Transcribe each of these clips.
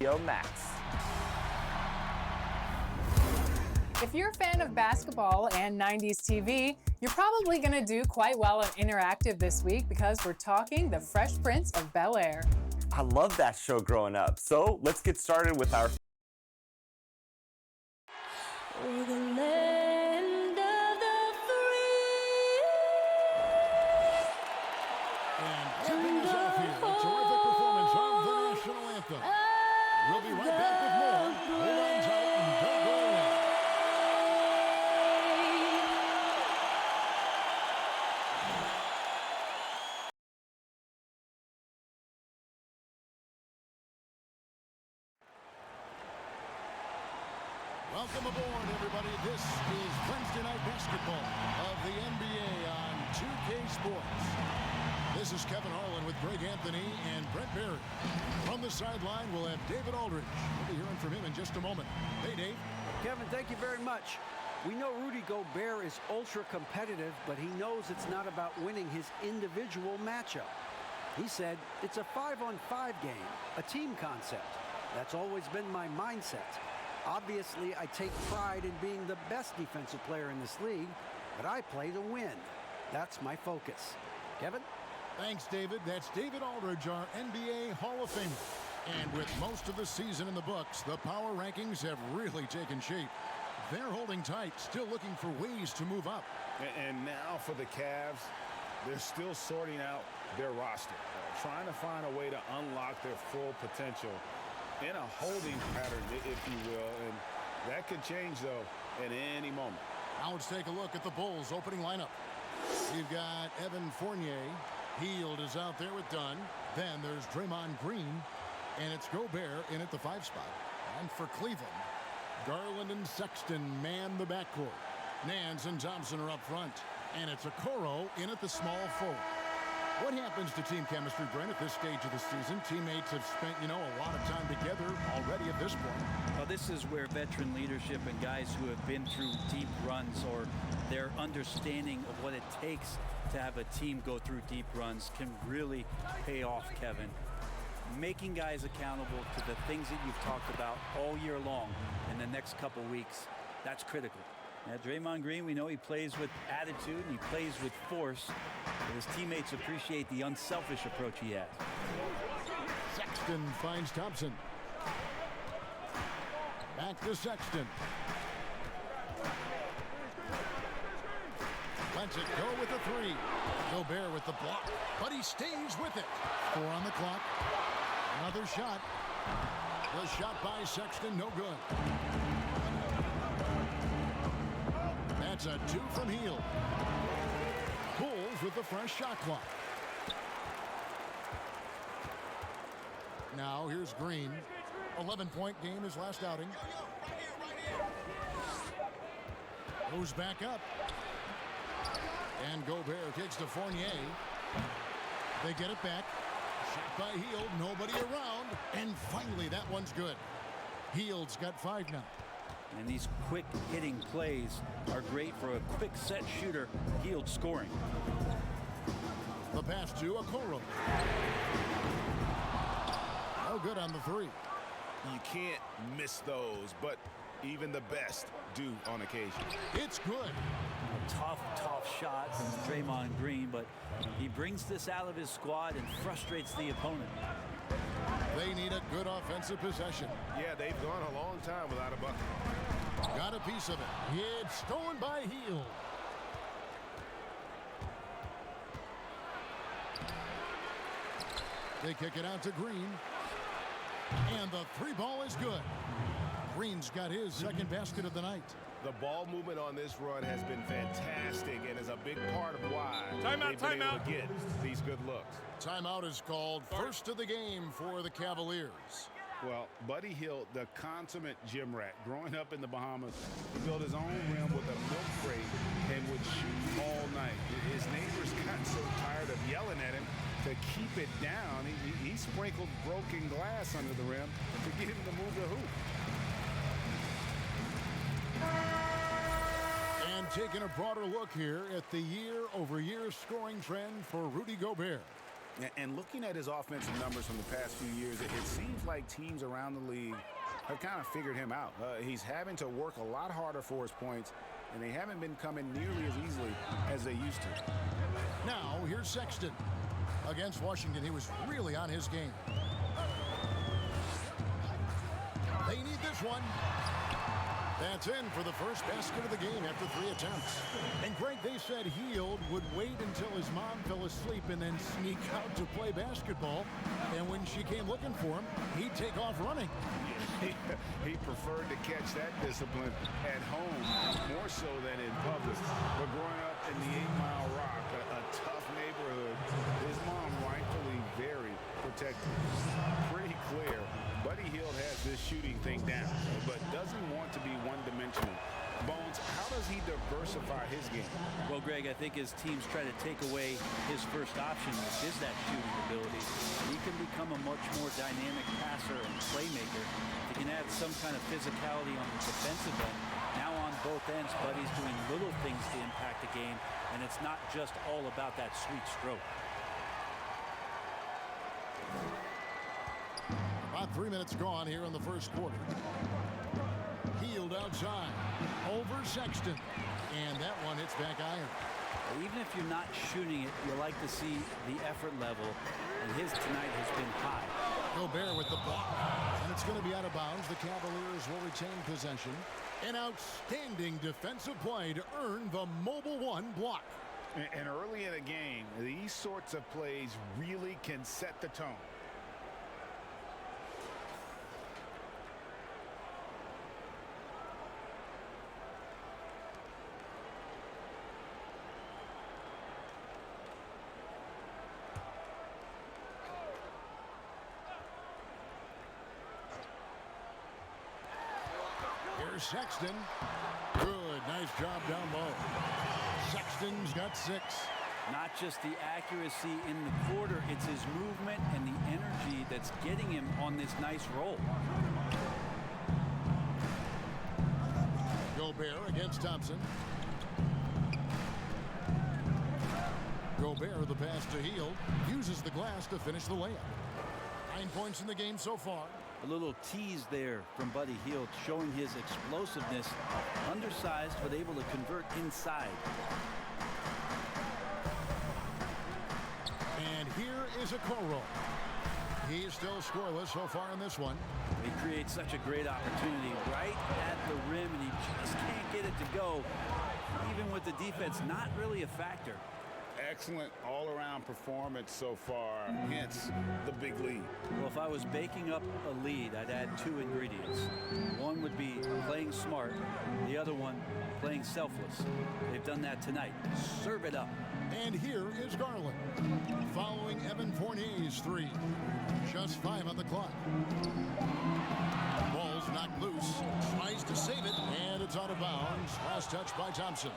Max. If you're a fan of basketball and 90s TV, you're probably going to do quite well on Interactive this week because we're talking The Fresh Prince of Bel-Air. I love that show growing up. So let's get started with our Kicking us off here, a terrific performance of the national anthem. We'll be right back with more. Hold on tight and don't go away. Welcome aboard, everybody. This is Wednesday Night Basketball of the NBA on 2K Sports. This is Kevin Harlan with Greg Anthony and Brent Barry. From the sideline, we'll have David Aldridge. We'll be hearing from him in just a moment. Hey, Dave. Kevin, thank you very much. We know Rudy Gobert is ultra competitive, but he knows it's not about winning his individual matchup. He said it's a 5-on-5 game, a team concept. That's always been my mindset. Obviously, I take pride in being the best defensive player in this league, but I play to win. That's my focus. Kevin? Thanks, David. That's David Aldridge, our NBA Hall of Famer. And with most of the season in the books, the power rankings have really taken shape. They're holding tight, still looking for ways to move up. And now for the Cavs, they're still sorting out their roster, trying to find a way to unlock their full potential in a holding pattern, if you will. And that could change, though, at any moment. Now let's take a look at the Bulls' opening lineup. You've got Evan Fournier. Hield is out there with Dunn. Then there's Draymond Green. And it's Gobert in at the 5 spot. And for Cleveland, Garland and Sexton man the backcourt. Nance and Thompson are up front. And it's Okoro in at the small forward. What happens to team chemistry, Brent, at this stage of the season? Teammates have spent, a lot of time together already at this point. Well, this is where veteran leadership and guys who have been through deep runs or their understanding of what it takes to have a team go through deep runs can really pay off, Kevin. Making guys accountable to the things that you've talked about all year long in the next couple weeks, that's critical. Now, Draymond Green, we know he plays with attitude and he plays with force, but his teammates appreciate the unselfish approach he has. Sexton finds Thompson. Back to Sexton. Lets it go with the 3. Gobert with the block, but he stays with it. 4 on the clock. Another shot. The shot by Sexton, no good. That's a 2 from Hield. Bulls with the fresh shot clock. Now here's Green. 11-point game his last outing. Goes back up. And Gobert kicks to Fournier. They get it back. Shot by Hield. Nobody around. And finally, that one's good. Hield's got 5 now. And these quick hitting plays are great for a quick set shooter. Hield scoring. The pass to Okoro. No good on the 3. You can't miss those, but even the best do on occasion. It's good. A tough shot from Draymond Green, but he brings this out of his squad and frustrates the opponent. They need a good offensive possession. Yeah, they've gone a long time without a bucket. Got a piece of it. It's stolen by Hield. They kick it out to Green. And the 3 ball is good. Green's got his second basket of the night. The ball movement on this run has been fantastic and is a big part of why they've been able to get these good looks. Timeout is called. First of the game for the Cavaliers. Well, Buddy Hield, the consummate gym rat, growing up in the Bahamas, he built his own rim with a milk crate and would shoot all night. His neighbors got so tired of yelling at him to keep it down. He sprinkled broken glass under the rim to get him to move the hoop. And taking a broader look here at the year-over-year scoring trend for Rudy Gobert. And looking at his offensive numbers from the past few years, it seems like teams around the league have kind of figured him out. He's having to work a lot harder for his points, and they haven't been coming nearly as easily as they used to. Now, here's Sexton. Against Washington, he was really on his game. They need this one. That's in for the first basket of the game after 3 attempts. And Greg, they said Hield would wait until his mom fell asleep and then sneak out to play basketball. And when she came looking for him, he'd take off running. He preferred to catch that discipline at home more so than in public. But growing up in the 8 Mile Rock, a tough neighborhood, his mom rightfully very protective. Pretty clear, Buddy Hield has this shooting thing down, but doesn't want to be one-dimensional. Bones, how does he diversify his game? Well, Greg, I think as teams try to take away his first option, which is that shooting ability, he can become a much more dynamic passer and playmaker. He can add some kind of physicality on the defensive end. Now on both ends, Buddy's doing little things to impact the game, and it's not just all about that sweet stroke. About 3 minutes gone here in the first quarter. Hield outside. Over Sexton. And that one hits back iron. Even if you're not shooting it, you like to see the effort level, and his tonight has been high. Gobert with the block. And it's going to be out of bounds. The Cavaliers will retain possession. An outstanding defensive play to earn the mobile 1 block. And early in a game, these sorts of plays really can set the tone. Here's Sexton. Good. Nice job down low. Sexton's got 6. Not just the accuracy in the quarter, it's his movement and the energy that's getting him on this nice roll. Gobert against Thompson. Gobert, the pass to Hield, uses the glass to finish the layup. 9 points in the game so far. A little tease there from Buddy Hield, showing his explosiveness. Undersized, but able to convert inside. And here is a Okoro. He's still scoreless so far in this one. He creates such a great opportunity right at the rim, and he just can't get it to go. Even with the defense not really a factor. Excellent all-around performance so far, hence the big lead. Well, if I was baking up a lead, I'd add 2 ingredients. One would be playing smart, the other one playing selfless. They've done that tonight. Serve it up. And here is Garland, following Evan Fournier's 3. Just 5 on the clock. Ball's knocked loose, tries to save it, and it's out of bounds. Last touch by Thompson.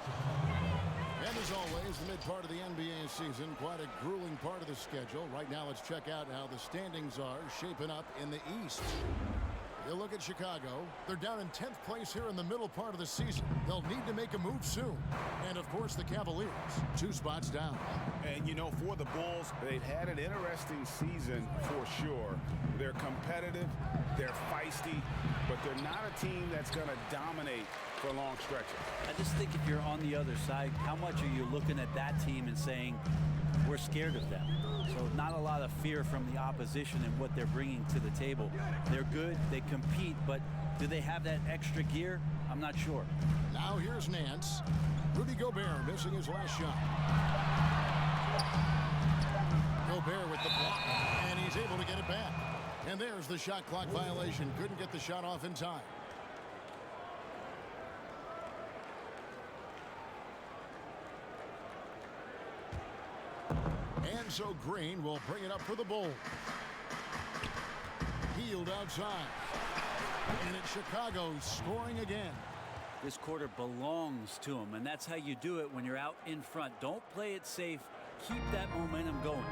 And as always, the mid part of the NBA season, quite a grueling part of the schedule. Right now, let's check out how the standings are shaping up in the East. You look at Chicago. They're down in 10th place here in the middle part of the season. They'll need to make a move soon. And, of course, the Cavaliers, 2 spots down. And, you know, for the Bulls, they've had an interesting season for sure. They're competitive, they're feisty, but they're not a team that's going to dominate for long stretches. I just think if you're on the other side, how much are you looking at that team and saying, we're scared of them? So not a lot of fear from the opposition and what they're bringing to the table. They're good, they compete, but do they have that extra gear? I'm not sure. Now here's Nance. Rudy Gobert missing his last shot. Gobert with the block, and he's able to get it back. And there's the shot clock violation. Couldn't get the shot off in time. And so Green will bring it up for the Bulls. Hield outside. And it's Chicago scoring again. This quarter belongs to him, and that's how you do it when you're out in front. Don't play it safe. Keep that momentum going.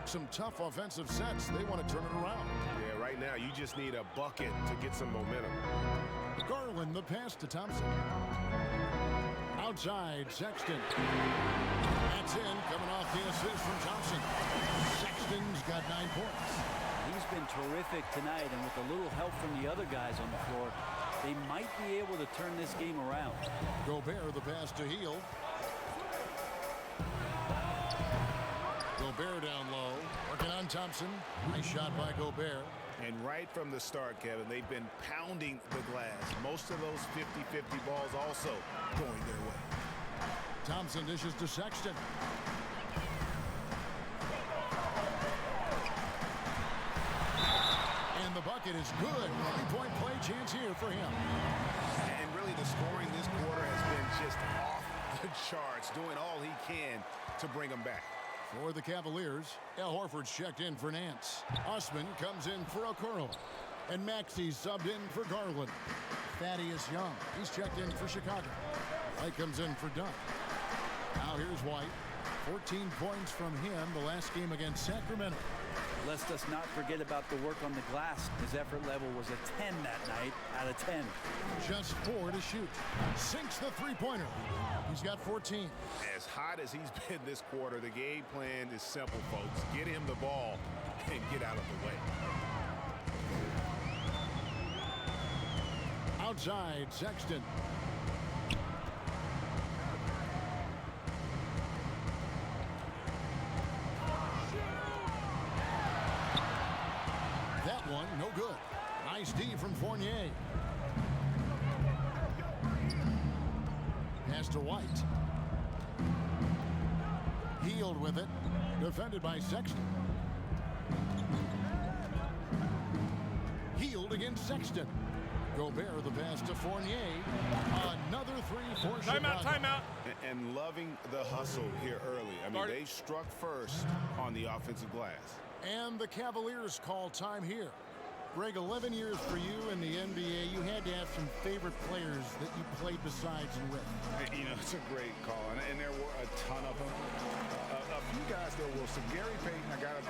Some tough offensive sets. They want to turn it around. Yeah, right now you just need a bucket to get some momentum. Garland, the pass to Thompson. Outside, Sexton. That's in, coming off the assist from Thompson. points. He's been terrific tonight, and with a little help from the other guys on the floor, they might be able to turn this game around. Gobert, the pass to Hield. Gobert down low. Working on Thompson. Nice shot by Gobert. And right from the start, Kevin, they've been pounding the glass. Most of those 50-50 balls also going their way. Thompson dishes to Sexton. And the bucket is good. 3-point play chance here for him. And really the scoring this quarter has been just off the charts, doing all he can to bring them back. For the Cavaliers, Al Horford's checked in for Nance. Usman comes in for Okoro. And Maxey's subbed in for Garland. Thaddeus Young, he's checked in for Chicago. White comes in for Dunn. Now here's White. 14 points from him the last game against Sacramento. Let's just not forget about the work on the glass. His effort level was a 10 that night out of 10. Just 4 to shoot. Sinks the three-pointer. He's got 14. As hot as he's been this quarter, the game plan is simple, folks. Get him the ball and get out of the way. Outside, Sexton. That one, no good. Nice D from Fournier. Pass to White. Hield with it. Defended by Sexton. Hield against Sexton. Gobert the pass to Fournier. Another three for Chicago. Timeout. And loving the hustle here early. I mean, they struck first on the offensive glass. And the Cavaliers call time here. Greg, 11 years for you in the NBA. You had to have some favorite players that you played besides and with. You know, it's a great call, and there were a ton of them. A few guys there were some. Gary Payton, I got a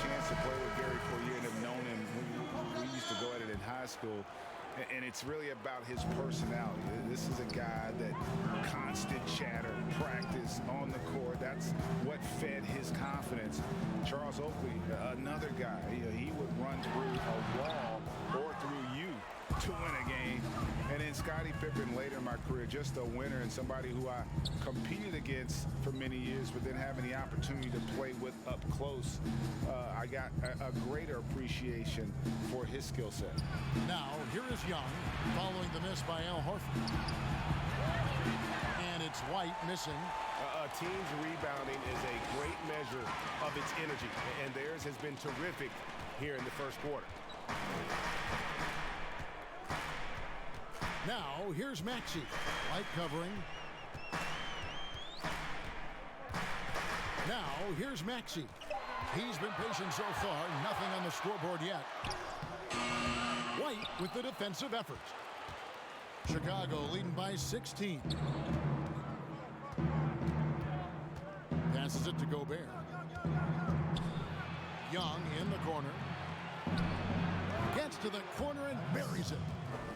chance to play with Gary for a year and have known him. We used to go at it in high school. And it's really about his personality. This is a guy that constant chatter, practice on the court. That's what fed his confidence. Charles Oakley, another guy, he would run through a wall or through you to win a game. And then Scottie Pippen later in my career, just a winner and somebody who I competed against for many years, but then having the opportunity to play with up close, I got a greater appreciation for his skill set. Now, here is Young, following the miss by Al Horford. And it's White missing. A team's rebounding is a great measure of its energy, and theirs has been terrific here in the first quarter. Now, here's Maxey. White covering. Now, here's Maxey. He's been patient so far. Nothing on the scoreboard yet. White with the defensive effort. Chicago leading by 16. Passes it to Gobert. Young in the corner. Gets to the corner and buries it.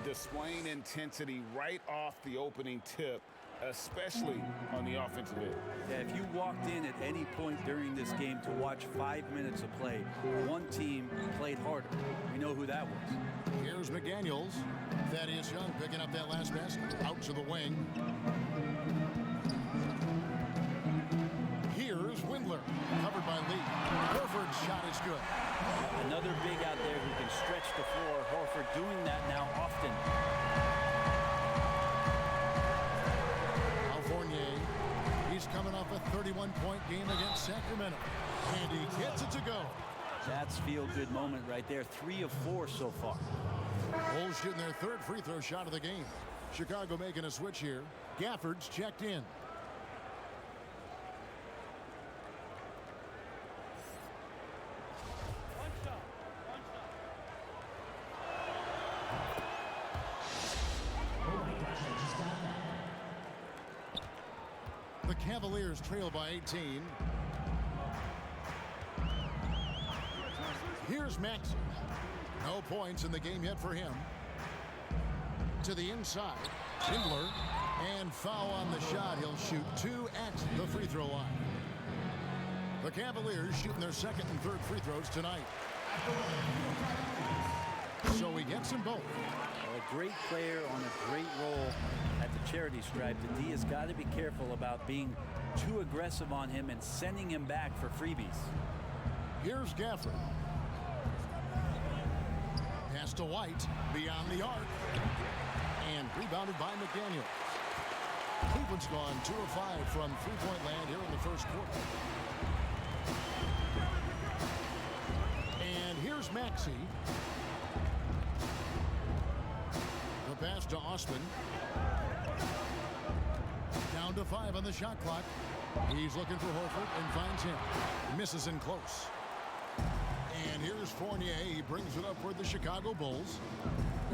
Displaying intensity right off the opening tip, especially on the offensive end. Yeah, if you walked in at any point during this game to watch 5 minutes of play, one team played harder. We know who that was. Here's McDaniels. Thaddeus Young picking up that last basket. Out to the wing. Here's Windler. Covered by Lee. Horford's shot is good. Another big out there who can stretch the floor. Horford doing that now often. Now Fournier. He's coming off a 31-point game against Sacramento. And he gets it to go. That's feel-good moment right there. 3 of 4 so far. Bulls shooting their third free throw shot of the game. Chicago making a switch here. Gafford's checked in. The Cavaliers trail by 18. Here's Maxey. No points in the game yet for him. To the inside. Schindler. And foul on the shot. He'll shoot 2 at the free throw line. The The Cavaliers shooting their second and third free throws tonight. So he gets them both. A great player on a great role at the charity stripe. The D has got to be careful about being too aggressive on him and sending him back for freebies. Here's Gafford. Pass to White, beyond the arc. And rebounded by McDaniel. Cleveland's gone 2 of 5 from three-point land here in the first quarter. And here's Maxey. The pass to Osman. Down to 5 on the shot clock. He's looking for Horford and finds him. Misses in close. And here's Fournier. He brings it up for the Chicago Bulls.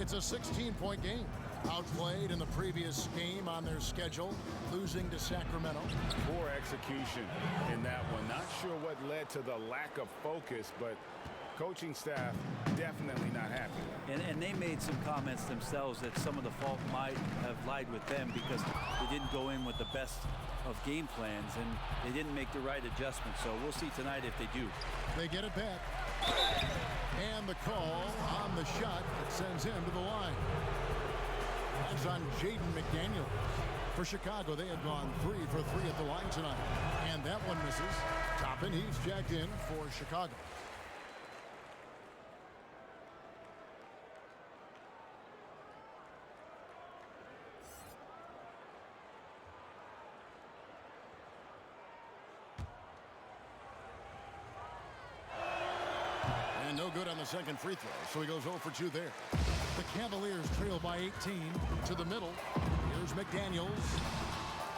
It's a 16-point game. Outplayed in the previous game on their schedule, losing to Sacramento. Poor execution in that one. Not sure what led to the lack of focus, but coaching staff definitely not happy. And they made some comments themselves that some of the fault might have lied with them because they didn't go in with the best of game plans and they didn't make the right adjustment. So we'll see tonight if they do. They get it back. And the call on the shot that sends him to the line. That's on Jaden McDaniel. For Chicago, they had gone 3 for 3 at the line tonight. And that one misses. Toppin, he's jacked in for Chicago. And no good on the second free throw, so he goes 0 for 2 there. The Cavaliers trail by 18 to the middle. Here's McDaniels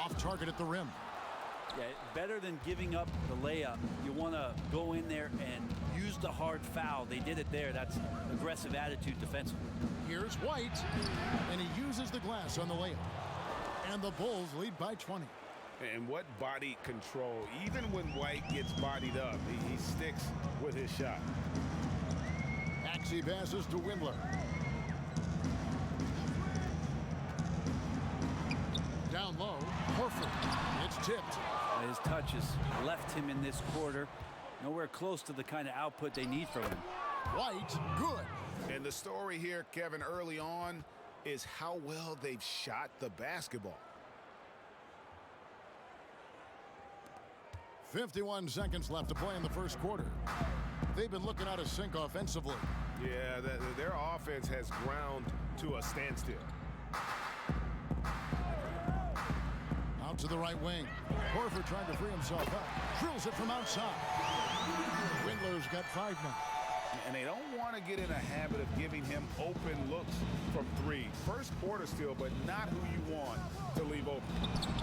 off target at the rim. Yeah, better than giving up the layup. You want to go in there and use the hard foul. They did it there. That's aggressive attitude defensively. Here's White, and he uses the glass on the layup. And the Bulls lead by 20. And what body control. Even when White gets bodied up, he sticks with his shot. Maxey passes to Windler. Down low, Horford. It's tipped. His touches left him in this quarter. Nowhere close to the kind of output they need from him. White, good. And the story here, Kevin, early on is how well they've shot the basketball. 51 seconds left to play in the first quarter. They've been looking out of sync offensively. Yeah, their offense has ground to a standstill. Out to the right wing. Horford trying to free himself up. Drills it from outside. Windler's got 5 now. And they don't want to get in a habit of giving him open looks from 3. First quarter still, but not who you want to leave open.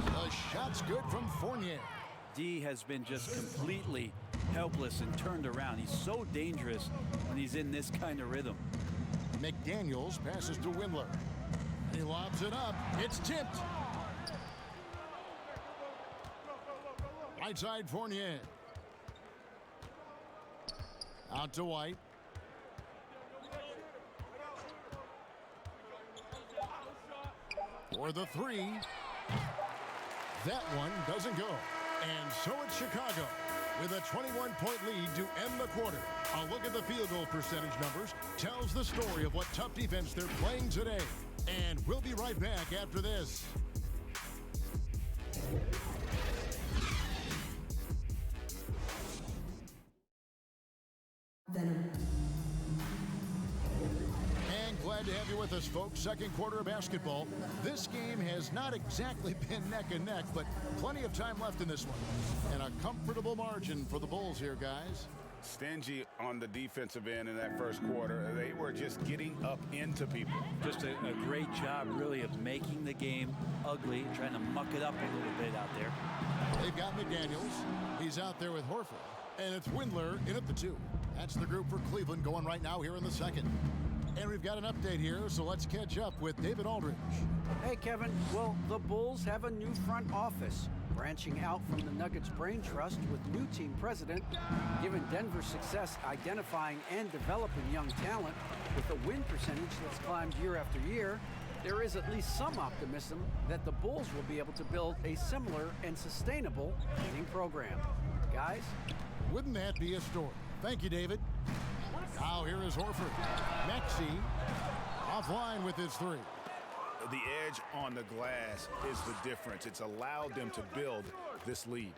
The shot's good from Fournier. D has been just completely helpless and turned around. He's so dangerous when he's in this kind of rhythm. McDaniels passes to Windler. He lobs it up. It's tipped. Right side Fournier. Out to White. For the 3. That one doesn't go. And so it's Chicago with a 21-point lead to end the quarter. A look at the field goal percentage numbers tells the story of what tough defense they're playing today. And we'll be right back after this. And glad to have you with us, folks. Second quarter of basketball. This game has not exactly been neck and neck, but plenty of time left in this one. And a comfortable margin for the Bulls here, guys. Stingy on the defensive end in that first quarter. They were just getting up into people. Just a great job, really, of making the game ugly, trying to muck it up a little bit out there. They've got McDaniels. He's out there with Horford. And it's Windler in at the 2. That's the group for Cleveland going right now here in the second. And we've got an update here, so let's catch up with David Aldridge. Hey, Kevin. Well, the Bulls have a new front office, branching out from the Nuggets Brain Trust with new team president. Given Denver's success identifying and developing young talent with a win percentage that's climbed year after year, there is at least some optimism that the Bulls will be able to build a similar and sustainable winning program. Guys, Wouldn't that be a story? Thank you, David. Now here is Horford. Maxey offline with his three. The edge on the glass is the difference. It's allowed them to build this lead.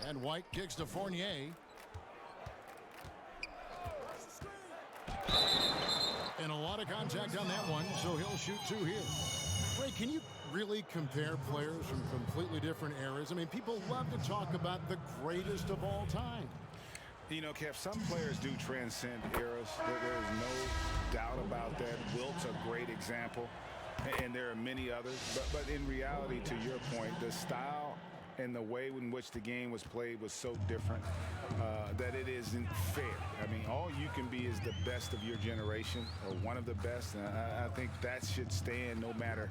And White kicks to Fournier. And a lot of contact on that one, so he'll shoot two here. Ray, can you really compare players from completely different eras? I mean, people love to talk about the greatest of all time. You know, Kev, some players do transcend eras. There's no doubt about that. Wilt's a great example, and there are many others. But in reality, to your point, the style and the way in which the game was played was so different that it isn't fair. I mean, all you can be is the best of your generation or one of the best. And I think that should stand no matter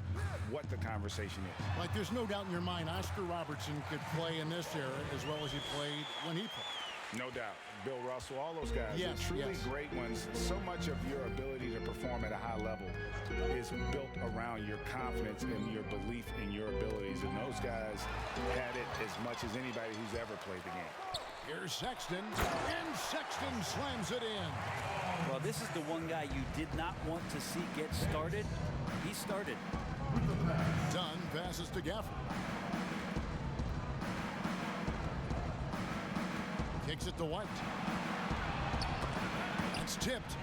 what the conversation is. Like, there's no doubt in your mind Oscar Robertson could play in this era as well as he played when he played. No doubt. Bill Russell, all those guys, yes, are truly yes. great ones. So much of your ability to perform at a high level is built around your confidence and your belief in your abilities. And those guys had it as much as anybody who's ever played the game. Here's Sexton, and Sexton slams it in. Well, this is the one guy you did not want to see get started. He started. Dunn passes to Gafford. Kicks it to White. It's tipped.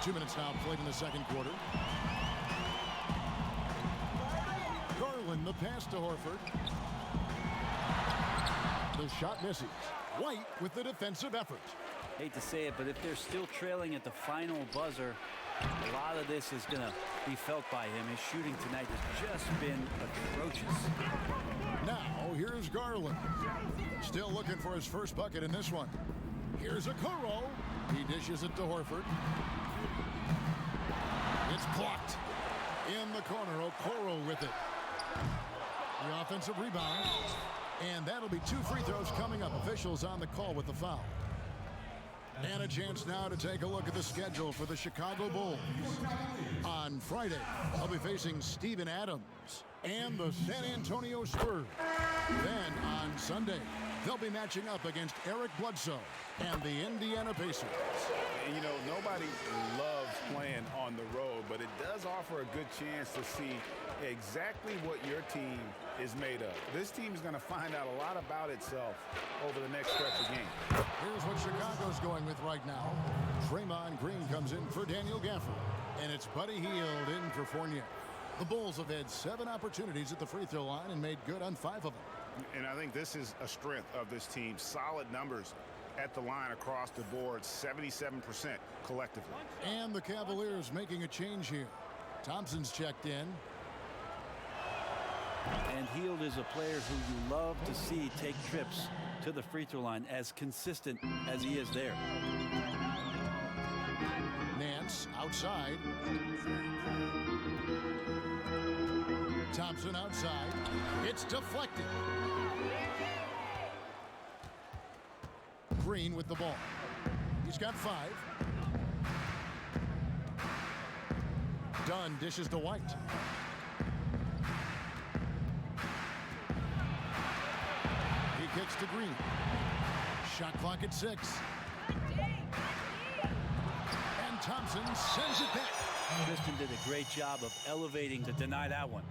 2 minutes now played in the second quarter. Garland the pass to Horford. The shot misses. White with the defensive effort. Hate to say it, but if they're still trailing at the final buzzer, a lot of this is going to be felt by him. His shooting tonight has just been atrocious. Now, here's Garland. Still looking for his first bucket in this one. Here's Okoro. He dishes it to Horford. It's blocked. In the corner, Okoro with it. The offensive rebound. And that'll be 2 free throws coming up. Officials on the call with the foul. And a chance now to take a look at the schedule for the Chicago Bulls. On Friday, they'll be facing Steven Adams and the San Antonio Spurs. Then on Sunday, they'll be matching up against Eric Bledsoe and the Indiana Pacers. And, you know, nobody loves playing on the road, but it does offer a good chance to see exactly what your team is made of. This team is going to find out a lot about itself over the next stretch of game. Here's what Chicago's going with right now. Draymond Green comes in for Daniel Gafford, and it's Buddy Hield in for Fournier. The Bulls have had 7 opportunities at the free throw line and made good on 5 of them. And I think this is a strength of this team. Solid numbers at the line across the board, 77% collectively. And the Cavaliers making a change here. Thompson's checked in. And Hield is a player who you love to see take trips to the free throw line, as consistent as he is there. Nance outside. Thompson outside. It's deflected. Green with the ball. He's got 5. Dunn dishes to White. He kicks to Green. Shot clock at 6. And Thompson sends it back. Tristan did a great job of elevating to deny that one.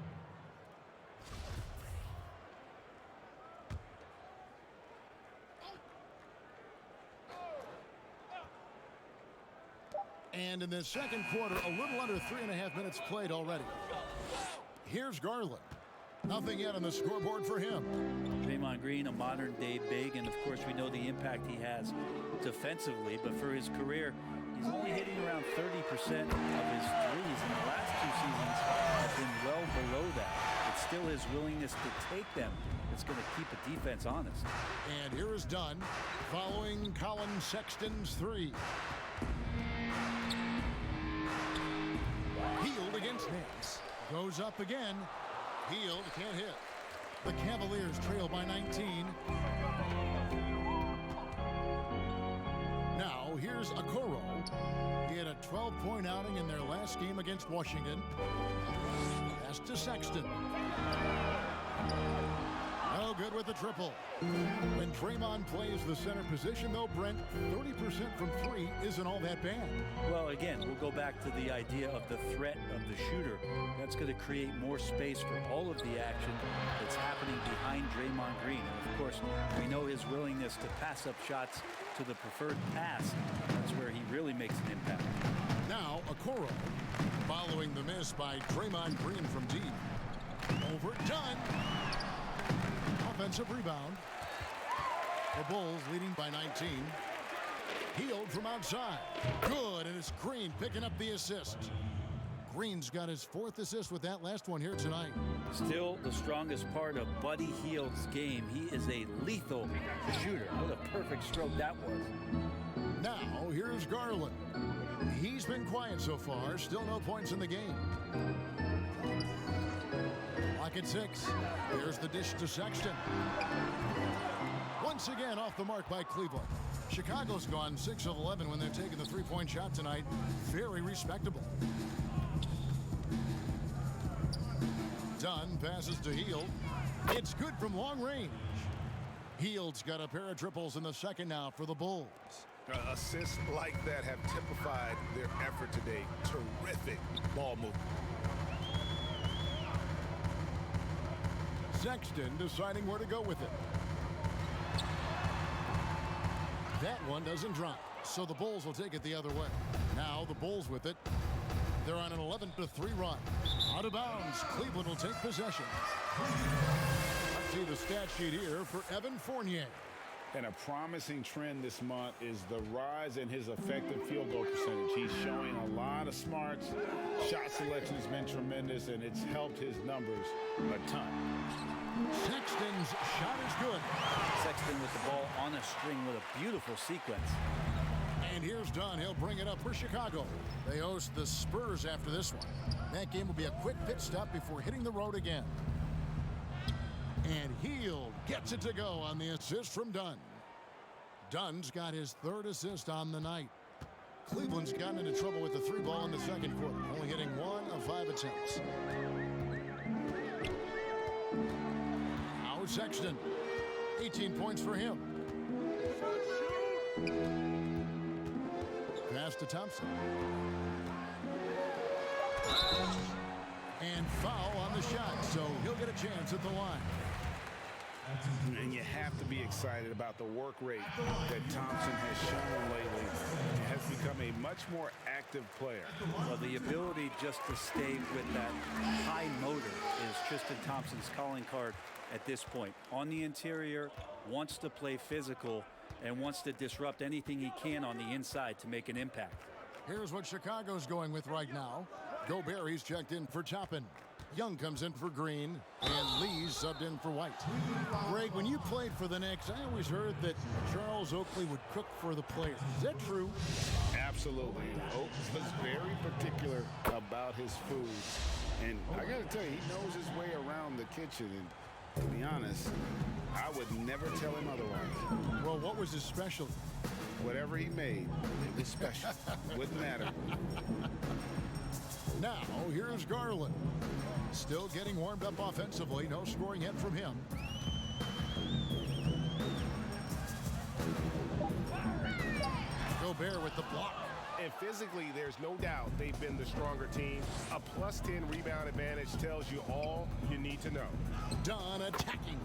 And in the second quarter, a little under 3.5 minutes played already. Here's Garland. Nothing yet on the scoreboard for him. Draymond Green, a modern-day big, and of course we know the impact he has defensively, but for his career, he's only hitting around 30% of his threes, and the last 2 seasons have been well below that. It's still his willingness to take them that's going to keep the defense honest. And here is Dunn following Colin Sexton's 3. Hield against Nance. Goes up again. Hield can't hit. The Cavaliers trail by 19. Now here's Okoro. He had a 12-point outing in their last game against Washington. Pass to Sexton. with a triple. When Draymond plays the center position, though, Brent, 30% from three isn't all that bad. Well, again, we'll go back to the idea of the threat of the shooter. That's going to create more space for all of the action that's happening behind Draymond Green. And of course, we know his willingness to pass up shots to the preferred pass. That's where he really makes an impact. Now, Okoro, following the miss by Draymond Green from deep. Overdone. Offensive rebound. The Bulls leading by 19. Healed from outside. Good, and it's Green picking up the assist. Green's got his fourth assist with that last one here tonight. Still the strongest part of Buddy Hield's game. He is a lethal shooter. What a perfect stroke that was. Now, here's Garland. He's been quiet so far. Still no points in the game. Lock at 6. Here's the dish to Sexton. Once again off the mark by Cleveland. Chicago's gone 6 of 11 when they're taking the three-point shot tonight. Very respectable. Dunn passes to Hield. It's good from long range. Hield's got a pair of triples in the second now for the Bulls. Assists like that have typified their effort today. Terrific ball movement. Sexton deciding where to go with it. That one doesn't drop, so the Bulls will take it the other way. Now the Bulls with it. They're on an 11-3 run. Out of bounds. Cleveland will take possession. Let's see the stat sheet here for Evan Fournier. And a promising trend this month is the rise in his effective field goal percentage. He's showing a lot of smarts. Shot selection has been tremendous, and it's helped his numbers a ton. Sexton's shot is good. Sexton with the ball on a string with a beautiful sequence. And here's Dunn. He'll bring it up for Chicago. They host the Spurs after this one. That game will be a quick pit stop before hitting the road again. And Hield gets it to go on the assist from Dunn. Dunn's got his third assist on the night. Cleveland's gotten into trouble with the three ball in the second quarter, only hitting 1 of 5 attempts. Now Sexton, 18 points for him. Pass to Thompson. And foul on the shot, so he'll get a chance at the line. And you have to be excited about the work rate that Thompson has shown lately. He has become a much more active player. Well, the ability just to stay with that high motor is Tristan Thompson's calling card at this point. On the interior, wants to play physical and wants to disrupt anything he can on the inside to make an impact. Here's what Chicago's going with right now. Gobert, he's checked in for Toppin. Young comes in for Green, and Lee's subbed in for White. Greg, when you played for the Knicks, I always heard that Charles Oakley would cook for the players. Is that true? Absolutely. Oaks was very particular about his food. And I got to tell you, he knows his way around the kitchen. And to be honest, I would never tell him otherwise. Well, what was his specialty? Whatever he made, it was special. Wouldn't matter. Now, here's Garland. Still getting warmed up offensively. No scoring yet from him. Gobert with the block. And physically, there's no doubt they've been the stronger team. A +10 rebound advantage tells you all you need to know. Dunn attacking.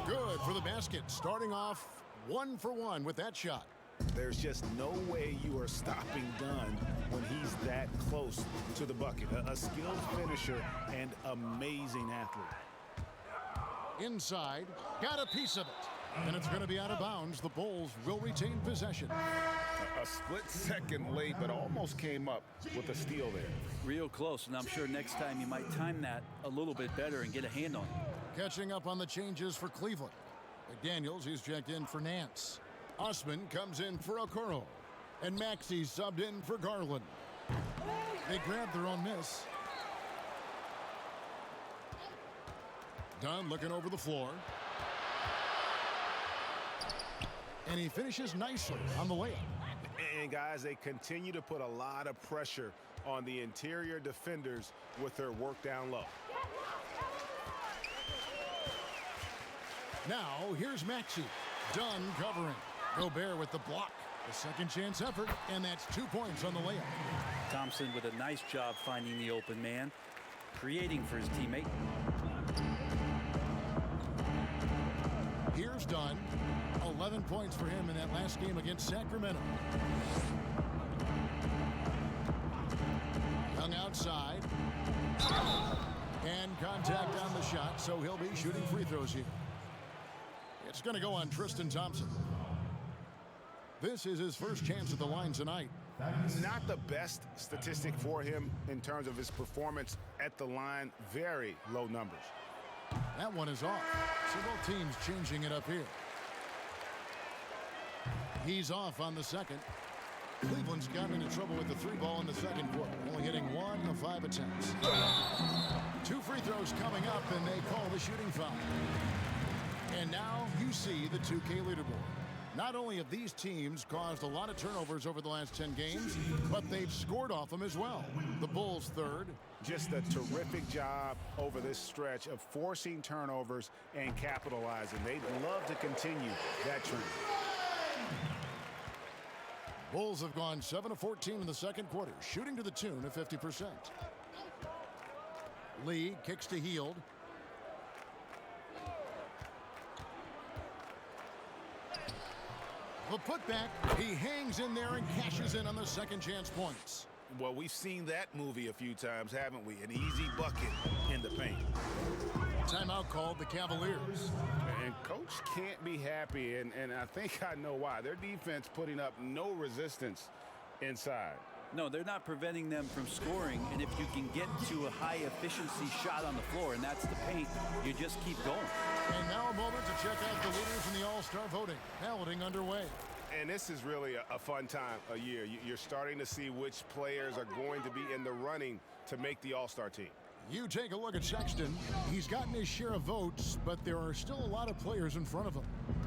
Good for the basket. Starting off 1 for 1 with that shot. There's just no way you are stopping Dunn when he's that close to the bucket. A skilled finisher and amazing athlete. Inside, got a piece of it. And it's going to be out of bounds. The Bulls will retain possession. A split second late, but almost came up with a steal there. Real close, and I'm sure next time you might time that a little bit better and get a hand on it. Catching up on the changes for Cleveland. McDaniels, he's checked in for Nance. Osman comes in for Okoro. And Maxey subbed in for Garland. They grabbed their own miss. Dunn looking over the floor. And he finishes nicely on the layup. And guys, they continue to put a lot of pressure on the interior defenders with their work down low. Now, here's Maxey. Dunn covering. Gobert with the block. A second chance effort, and that's 2 points on the layup. Thompson with a nice job finding the open man, creating for his teammate. Here's Dunn. 11 points for him in that last game against Sacramento. Young outside. And contact on the shot, so he'll be shooting free throws here. It's going to go on Tristan Thompson. This is his first chance at the line tonight. Not the best statistic for him in terms of his performance at the line. Very low numbers. That one is off. So both teams changing it up here. He's off on the second. Cleveland's gotten into trouble with the three ball in the second quarter, only hitting 1 of 5 attempts. 2 free throws coming up, and they call the shooting foul. And now you see the 2K leaderboard. Not only have these teams caused a lot of turnovers over the last 10 games, but they've scored off them as well. The Bulls third. Just a terrific job over this stretch of forcing turnovers and capitalizing. They'd love to continue that trend. Bulls have gone 7 of 14 in the second quarter, shooting to the tune of 50%. Lee kicks to Hield. The putback, he hangs in there and cashes in on the second chance points. Well, we've seen that movie a few times, haven't we? An easy bucket in the paint. Timeout called the Cavaliers. And coach can't be happy, and I think I know why. Their defense putting up no resistance inside. No, they're not preventing them from scoring, and if you can get to a high-efficiency shot on the floor, and that's the paint, you just keep going. And now a moment to check out the leaders in the All-Star voting. Balloting underway. And this is really a fun time of year. You're starting to see which players are going to be in the running to make the All-Star team. You take a look at Sexton. He's gotten his share of votes, but there are still a lot of players in front of him.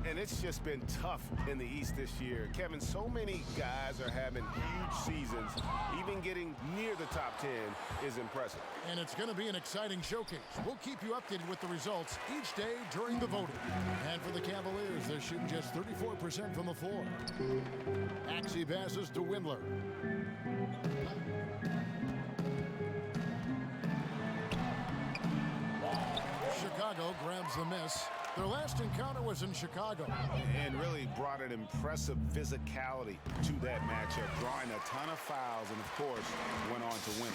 And it's just been tough in the East this year. Kevin, so many guys are having huge seasons. Even getting near the top 10 is impressive. And it's going to be an exciting showcase. We'll keep you updated with the results each day during the voting. And for the Cavaliers, they're shooting just 34% from the floor. Maxey passes to Windler. Chicago grabs the miss. Their last encounter was in Chicago. And really brought an impressive physicality to that matchup, drawing a ton of fouls and, of course, went on to win.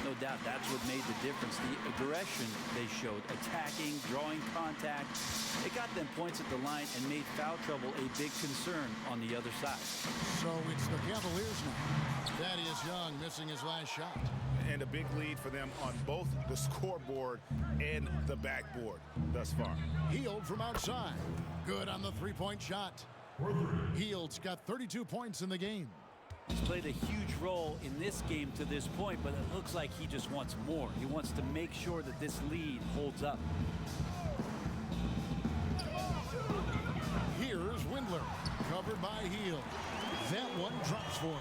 No doubt that's what made the difference. The aggression they showed, attacking, drawing contact. It got them points at the line and made foul trouble a big concern on the other side. So it's the Cavaliers now. Thaddeus Young missing his last shot. And a big lead for them on both the scoreboard and the backboard thus far. Hield from outside. Good on the three-point shot. Hield's got 32 points in the game. He's played a huge role in this game to this point, but it looks like he just wants more. He wants to make sure that this lead holds up. Here's Windler, covered by Hield. That one drops for him.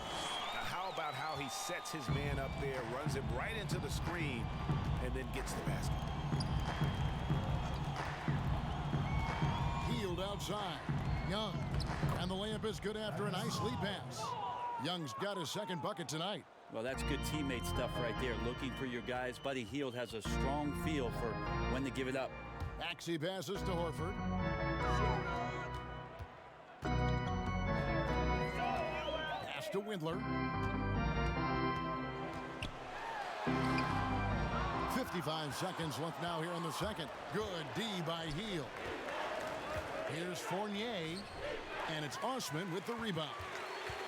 How about how he sets his man up there, runs him right into the screen, and then gets the basket. Hield outside. Young. And the layup is good after a nice lead pass. Young's got his second bucket tonight. Well, that's good teammate stuff right there. Looking for your guys. Buddy Hield has a strong feel for when to give it up. Maxey passes to Horford. Pass to Windler. 55 seconds left now here in the second. Good D by Hield. Here's Fournier, and it's Osman with the rebound.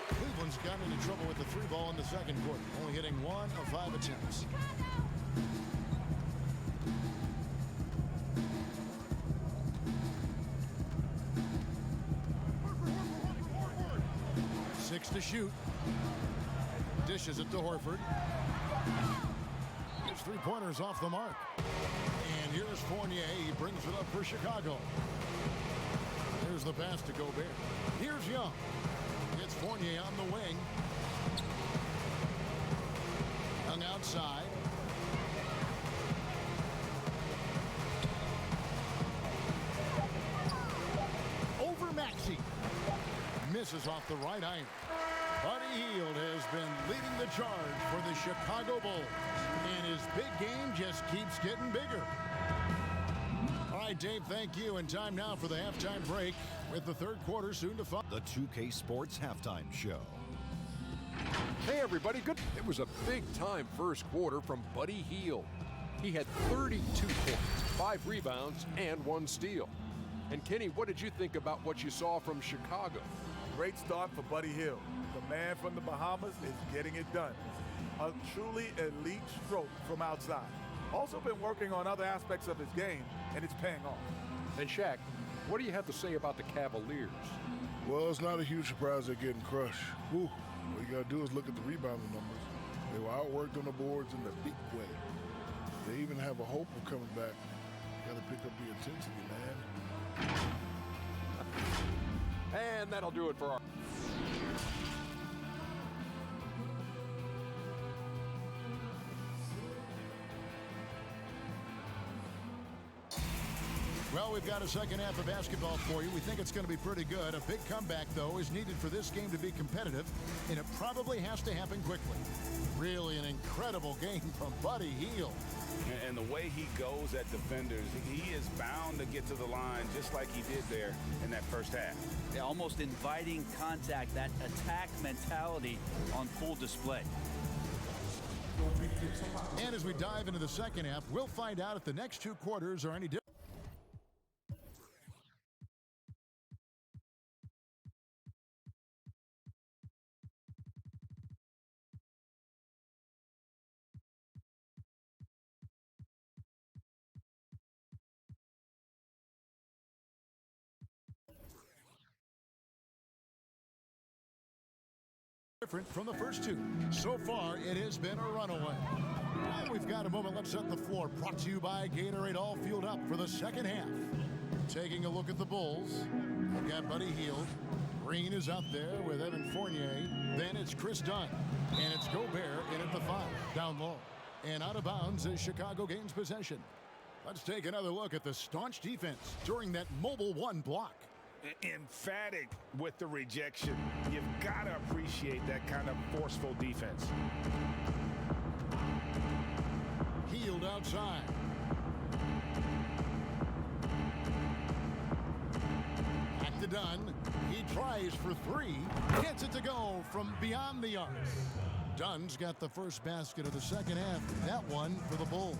Cleveland's gotten into trouble with the three ball in the second quarter, only hitting 1 of 5 attempts. Six to shoot. Dishes it to Horford. His three-pointers off the mark. And here's Fournier. He brings it up for Chicago. Here's the pass to Gobert. Here's Young. It's Fournier on the wing. Young outside. misses off the right iron. Buddy Hield has been leading the charge for the Chicago Bulls, and his big game just keeps getting bigger. All right, Dave, thank you. And time now for the halftime break with the third quarter soon to follow. The 2K Sports Halftime Show. Hey, everybody. Good. It was a big-time first quarter from Buddy Hield. He had 32 points, 5 rebounds, and 1 steal. And, Kenny, what did you think about what you saw from Chicago? Great start for Buddy Hield. The man from the Bahamas is getting it done. A truly elite stroke from outside. Also been working on other aspects of his game, and it's paying off. And, Shaq, what do you have to say about the Cavaliers? Well, it's not a huge surprise they're getting crushed. Whew. What you got to do is look at the rebounding numbers. They were outworked on the boards in a big way. They even have a hope of coming back. Got to pick up the intensity, man. And that'll do it for our... Well, we've got a second half of basketball for you. We think it's going to be pretty good. A big comeback, though, is needed for this game to be competitive, and it probably has to happen quickly. Really an incredible game from Buddy Hield. And the way he goes at defenders, he is bound to get to the line just like he did there in that first half. Yeah, almost inviting contact, that attack mentality on full display. And as we dive into the second half, we'll find out if the next 2 quarters are any different. Different from the first 2. So far, it has been a runaway. Well, we've got a moment. Let's set the floor. Brought to you by Gatorade, all fueled up for the second half. Taking a look at the Bulls. We've got Buddy Hield. Green is out there with Evan Fournier. Then it's Chris Dunn. And it's Gobert in at the 5. Down low. And out of bounds as Chicago gains possession. Let's take another look at the staunch defense during that mobile 1 block. Emphatic with the rejection. You've got to appreciate that kind of forceful defense. Hield outside. Back to Dunn. He tries for 3. Gets it to go from beyond the arc. Dunn's got the first basket of the second half. That one for the Bulls.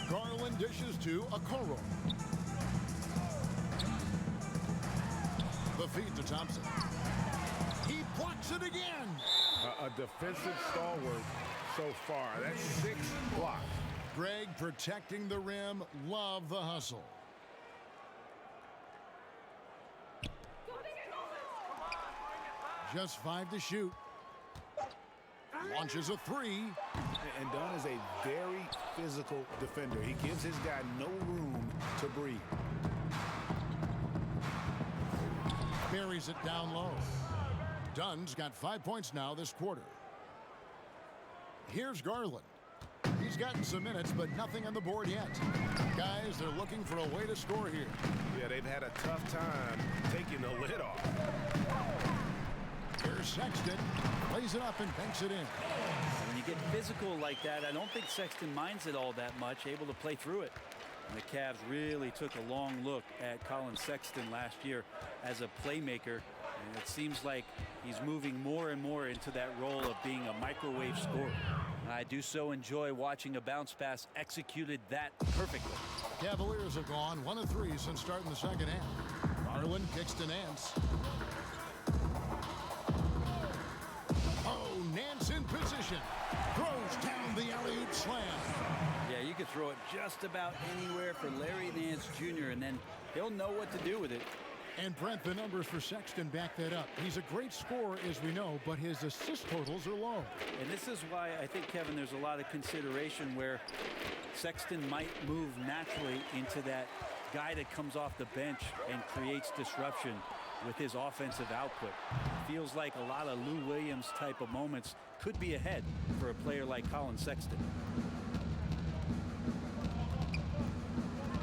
Garland dishes to Okoro. The feed to Thompson. He blocks it again. A defensive stalwart so far. That's 6 blocks. Greg protecting the rim. Love the hustle. Just 5 to shoot. Launches a 3. And Dunn is a very physical defender. He gives his guy no room to breathe. Buries it down low. Dunn's got 5 points now this quarter. Here's Garland. He's gotten some minutes, but nothing on the board yet. Guys, they're looking for a way to score here. Yeah, they've had a tough time taking the lid off. Here's Sexton. Lays it up and banks it in. And when you get physical like that, I don't think Sexton minds it all that much, able to play through it. And the Cavs really took a long look at Colin Sexton last year as a playmaker. And it seems like he's moving more and more into that role of being a microwave scorer. I do so enjoy watching a bounce pass executed that perfectly. Cavaliers have gone 1 of 3 since starting the second half. Garland kicks to Nance. Oh, Nance in position. Throws down the alley-oop slam. Yeah, you could throw it just about anywhere for Larry Nance Jr., and then he'll know what to do with it. And Brent, the numbers for Sexton back that up. He's a great scorer, as we know, but his assist totals are low. And this is why I think, Kevin, there's a lot of consideration where Sexton might move naturally into that guy that comes off the bench and creates disruption with his offensive output. Feels like a lot of Lou Williams type of moments could be ahead for a player like Colin Sexton.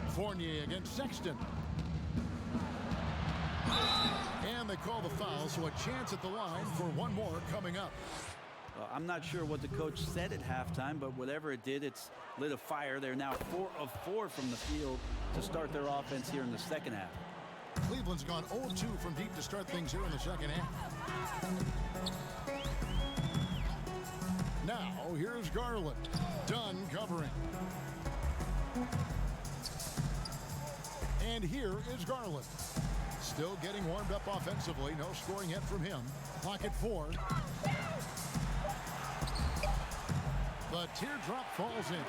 Fournier against Sexton. And they call the foul, so a chance at the line for one more coming up. I'm not sure what the coach said at halftime, but whatever it did, it's lit a fire. They're now 4 of 4 from the field to start their offense here in the second half. Cleveland's gone 0-2 from deep to start things here in the second half. Now, here's Garland. Dunn covering. And here is Garland. Still getting warmed up offensively. No scoring yet from him. Clock at 4. The teardrop falls in.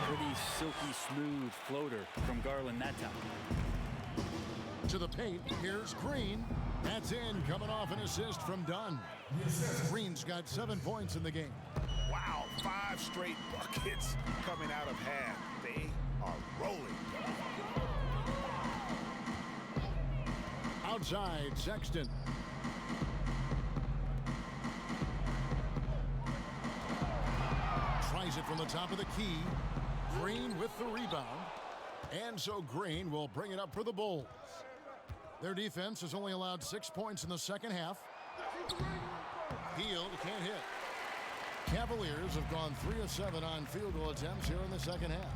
Pretty silky smooth floater from Garland that time. To the paint, here's Green. That's in, coming off an assist from Dunn. Green's got 7 points in the game. Wow, 5 straight buckets coming out of half. They are rolling. Outside, Sexton. Tries it from the top of the key. Green with the rebound. And so Green will bring it up for the Bulls. Their defense has only allowed 6 points in the second half. Hield can't hit. Cavaliers have gone 3 of 7 on field goal attempts here in the second half.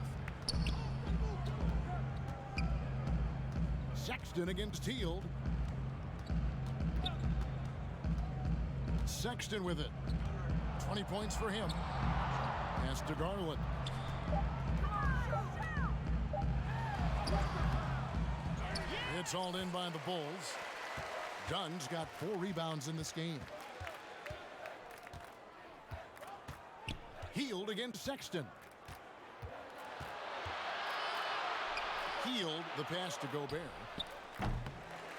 Sexton against Hield. Sexton with it. 20 points for him. Pass to Garland. It's hauled in by the Bulls. Dunn's got 4 rebounds in this game. Hield against Sexton. Hield, the pass to Gobert.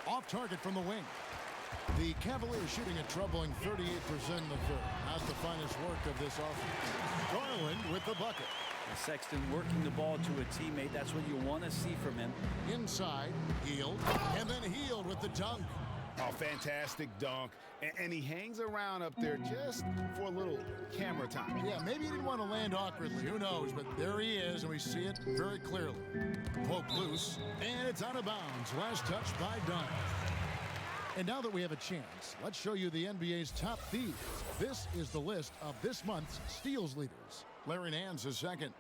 Off target from the wing. The Cavaliers shooting a troubling 38% in the third. Not the finest work of this offense. Garland with the bucket. Sexton working the ball to a teammate. That's what you want to see from him. Inside, Hield, and then Hield with the dunk. Oh, fantastic dunk. And he hangs around up there just for a little camera time. Yeah, maybe he didn't want to land awkwardly. Who knows? But there he is, and we see it very clearly. Poke loose, and it's out of bounds. Last touch by Dunn. And now that we have a chance, let's show you the NBA's top thieves. This is the list of this month's steals leaders. Larry Nance is second.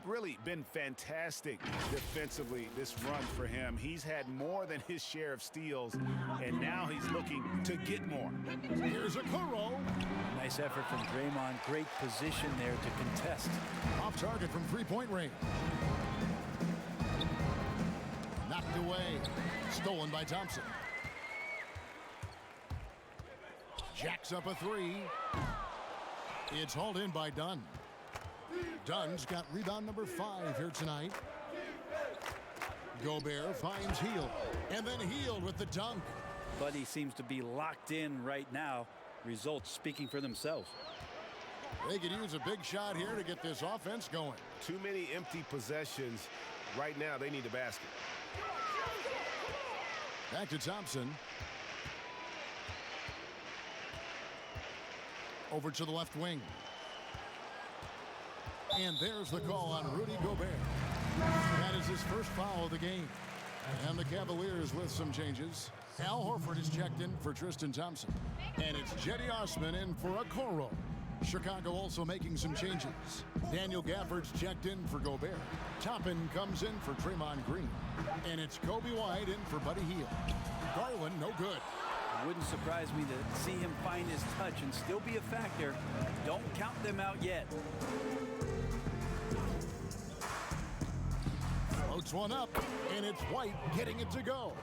Really been fantastic defensively this run for him. He's had more than his share of steals, and now he's looking to get more. Here's a Okoro. Nice effort from Draymond. Great position there to contest. Off target from three-point range. Knocked away. Stolen by Thompson. Jacks up a 3. It's hauled in by Dunn. Dunn's got rebound number 5 here tonight. Gobert finds Hield. And then Hield with the dunk. Buddy seems to be locked in right now. Results speaking for themselves. They could use a big shot here to get this offense going. Too many empty possessions. Right now, they need a basket. Back to Thompson. Over to the left wing. And there's the call on Rudy Gobert. That is his first foul of the game. And the Cavaliers with some changes. Al Horford is checked in for Tristan Thompson. And it's Jetty Osman in for Okoro. Chicago also making some changes. Daniel Gafford's checked in for Gobert. Toppin comes in for Draymond Green. And it's Kobe White in for Buddy Hield. Garland, no good. Wouldn't surprise me to see him find his touch and still be a factor. Don't count them out yet. Floats one up, and it's White getting it to go.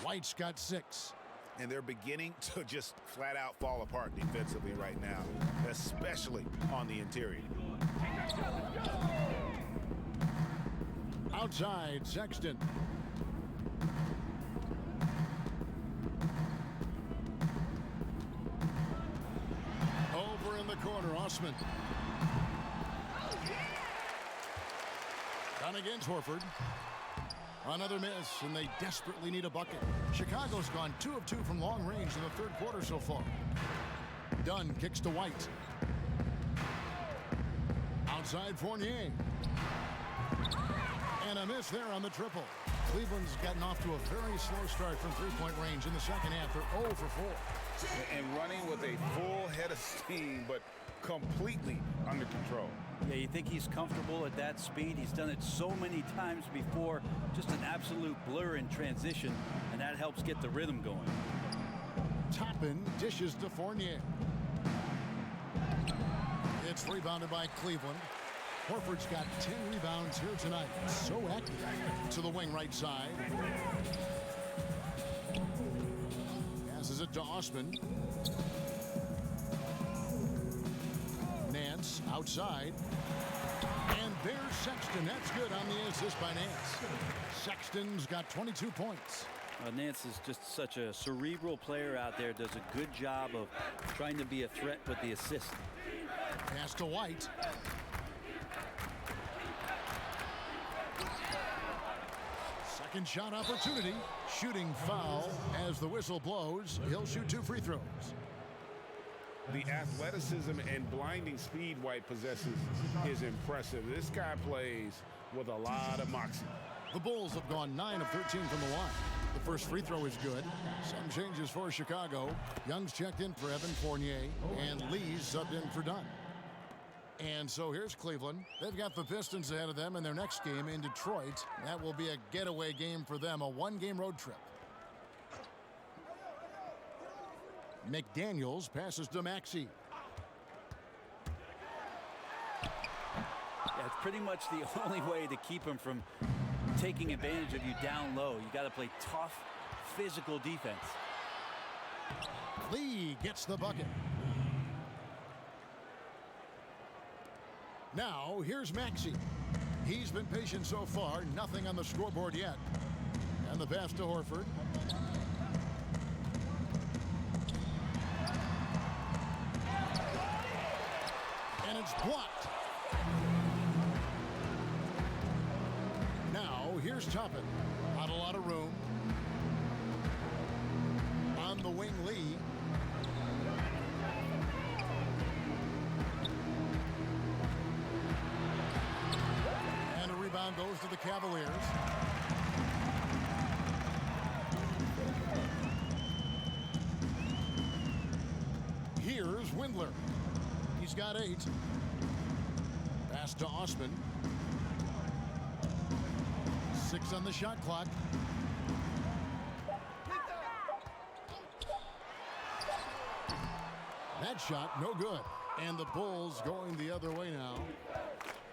White's got 6. And they're beginning to just flat out fall apart defensively right now, especially on the interior. Outside, Sexton. Over in the corner, Osman. Down against Horford. Another miss, and they desperately need a bucket. Chicago's gone 2 of 2 from long range in the third quarter so far. Dunn kicks to White. Outside Fournier. And a miss there on the triple. Cleveland's gotten off to a very slow start from three-point range in the second half. They're 0 for 4. And running with a full head of steam, but completely under control. Yeah, you think he's comfortable at that speed. He's done it so many times before. Just an absolute blur in transition, and that helps get the rhythm going. Toppin dishes to Fournier. It's rebounded by Cleveland. Horford's got 10 rebounds here tonight. So active. To the wing right side. Passes it to Osman. Nance outside. And there's Sexton. That's good on the assist by Nance. Sexton's got 22 points. Nance is just such a cerebral player out there. Does a good job of trying to be a threat with the assist. Pass to White. Second shot opportunity. Shooting foul as the whistle blows. He'll shoot 2 free throws. The athleticism and blinding speed White possesses is impressive. This guy plays with a lot of moxie. The Bulls have gone 9 of 13 from the line. The first free throw is good. Some changes for Chicago. Young's checked in for Evan Fournier, and Lee's subbed in for Dunn. And so here's Cleveland. They've got the Pistons ahead of them in their next game in Detroit. That will be a getaway game for them, a one-game road trip. McDaniels passes to Maxey. Yeah, it's pretty much the only way to keep him from taking advantage of you down low. You got to play tough, physical defense. Lee gets the bucket. Now, here's Maxey. He's been patient so far. Nothing on the scoreboard yet. And the pass to Horford. And it's blocked. Now, here's Toppin. Not a lot of room. On the wing, Lee. And a rebound goes to the Cavaliers. Here's Windler. He's got 8. Pass to Osman. 6 on the shot clock. That shot, no good. And the Bulls going the other way now.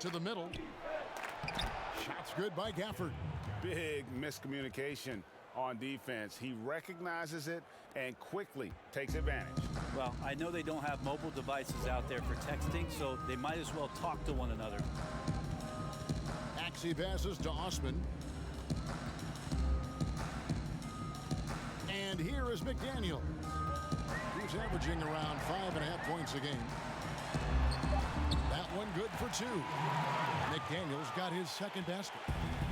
To the middle. Shot's good by Gafford. Big miscommunication on defense. He recognizes it and quickly takes advantage. Well, I know they don't have mobile devices out there for texting, so they might as well talk to one another. Maxey passes to Osman. And here is McDaniel. He's averaging around 5.5 points a game. That one good for 2. McDaniel's got his second basket.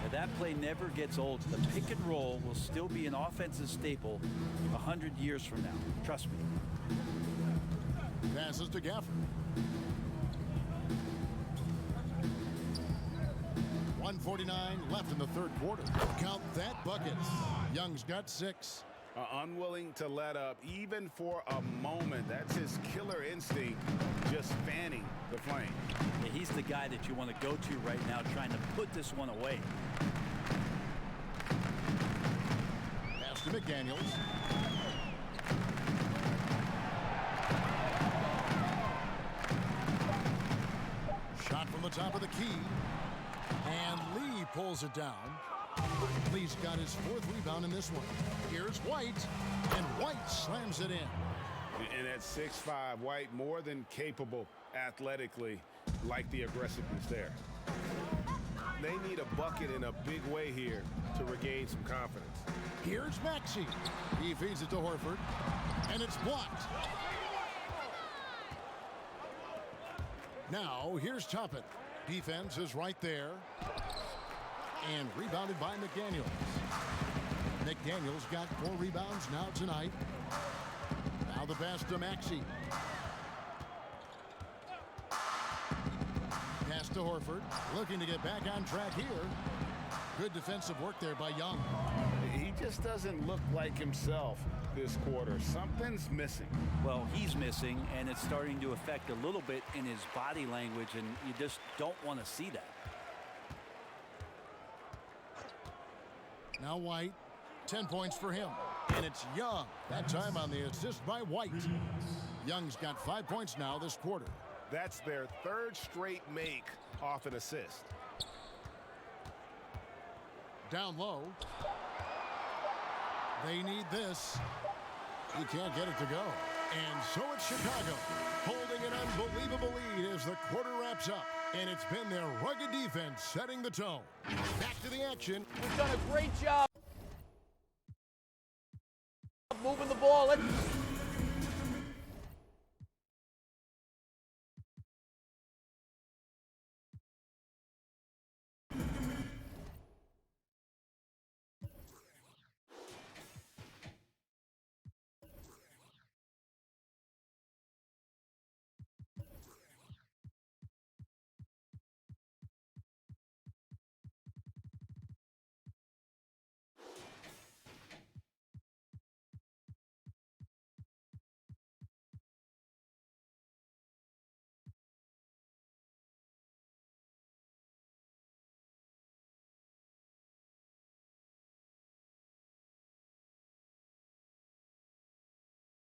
Now, that play never gets old. The pick and roll will still be an offensive staple 100 years from now. Trust me. Passes to Gafford. 1:49 left in the third quarter. Count that bucket. Young's got 6. Unwilling to let up even for a moment. That's his killer instinct, just fanning the flame. Yeah, he's the guy that you want to go to right now, trying to put this one away. Pass to McDaniels. Shot from the top of the key. And Lee pulls it down. Lee's got his 4th rebound in this one. Here's White, and White slams it in. And at 6'5", White more than capable athletically, like the aggressiveness there. They need a bucket in a big way here to regain some confidence. Here's Maxey. He feeds it to Horford, and it's blocked. Now, here's Toppin. Defense is right there. And rebounded by McDaniels. McDaniels got 4 rebounds now tonight. Now the pass to Maxey. Pass to Horford. Looking to get back on track here. Good defensive work there by Young. He just doesn't look like himself this quarter. Something's missing. Well, he's missing, and it's starting to affect a little bit in his body language, and you just don't want to see that. Now White, 10 points for him. And it's Young. That time on the assist by White. Young's got 5 points now this quarter. That's their third straight make off an assist. Down low. They need this. He can't get it to go. And so it's Chicago holding an unbelievable lead as the quarter wraps up. And it's been their rugged defense setting the tone. Back to the action. We've done a great job moving the ball. Let's